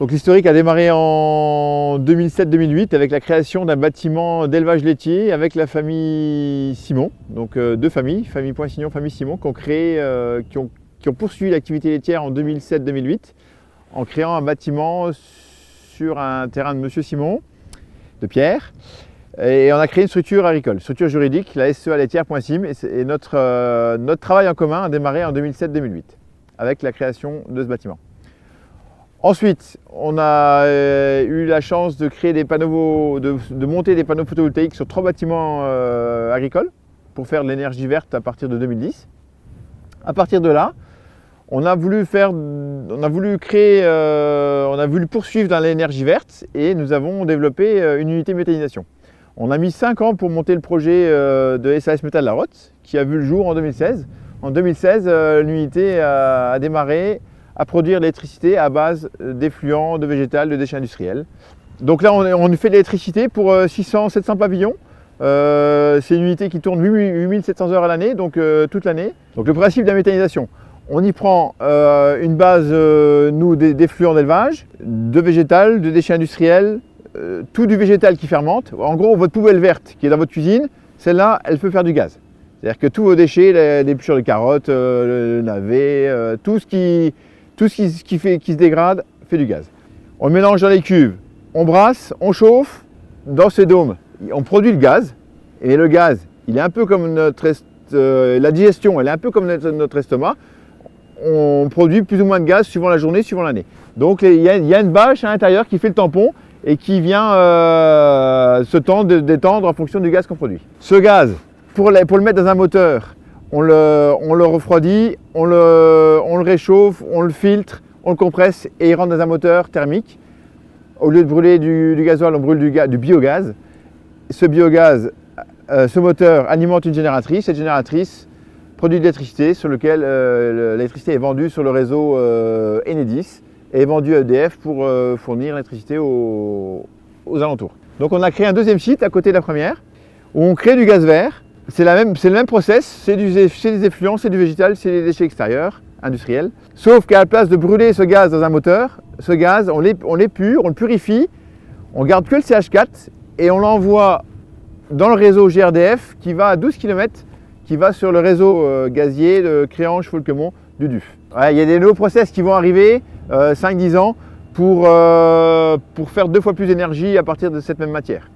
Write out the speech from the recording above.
Donc l'historique a démarré en 2007-2008 avec la création d'un bâtiment d'élevage laitier avec la famille Simon. Donc deux familles, famille Poinsignon, famille Simon, qui ont poursuivi l'activité laitière en 2007-2008 en créant un bâtiment sur un terrain de Monsieur Simon, de Pierre. Et on a créé une structure agricole, structure juridique, la SEA laitière.sim. Et notre travail en commun a démarré en 2007-2008 avec la création de ce bâtiment. Ensuite, on a eu la chance de créer des panneaux, de monter des panneaux photovoltaïques sur 3 bâtiments agricoles pour faire de l'énergie verte à partir de 2010. À partir de là, on a voulu poursuivre dans l'énergie verte et nous avons développé une unité méthanisation. On a mis 5 ans pour monter le projet de SAS Métal La Rotte qui a vu le jour en 2016. En 2016, l'unité a démarré à produire de l'électricité à base d'effluents, de végétal, de déchets industriels. Donc là, on fait de l'électricité pour 600-700 pavillons. C'est une unité qui tourne 8700 heures à l'année, donc toute l'année. Donc le principe de la méthanisation, on y prend une base, d'effluents d'élevage, de végétal, de déchets industriels, tout du végétal qui fermente. En gros, votre poubelle verte qui est dans votre cuisine, celle-là, elle peut faire du gaz. C'est-à-dire que tous vos déchets, les épluchures de carottes, le navet, tout ce qui se dégrade fait du gaz. On le mélange dans les cuves, on brasse, on chauffe. Dans ces dômes, on produit le gaz. Et le gaz, il est un peu comme la digestion, elle est un peu comme notre estomac. On produit plus ou moins de gaz suivant la journée, suivant l'année. Donc il y a une bâche à l'intérieur qui fait le tampon et qui vient se détendre en fonction du gaz qu'on produit. Ce gaz, pour le mettre dans un moteur, on le refroidit, on le réchauffe, on le filtre, on le compresse et il rentre dans un moteur thermique. Au lieu de brûler du gasoil, on brûle du biogaz. Ce biogaz, ce moteur alimente une génératrice. Cette génératrice produit de l'électricité sur lequel l'électricité est vendue sur le réseau Enedis et est vendue à EDF pour fournir l'électricité aux alentours. Donc on a créé un deuxième site à côté de la première où on crée du gaz vert. C'est le même process, c'est des effluents, c'est du végétal, c'est des déchets extérieurs, industriels. Sauf qu'à la place de brûler ce gaz dans un moteur, ce gaz, on l'épure, on le purifie, on garde que le CH4 et on l'envoie dans le réseau GRDF qui va à 12 km, qui va sur le réseau gazier de Créange, Folquemont, du DUF. Ouais, il y a des nouveaux process qui vont arriver, 5-10 ans, pour faire 2 fois plus d'énergie à partir de cette même matière.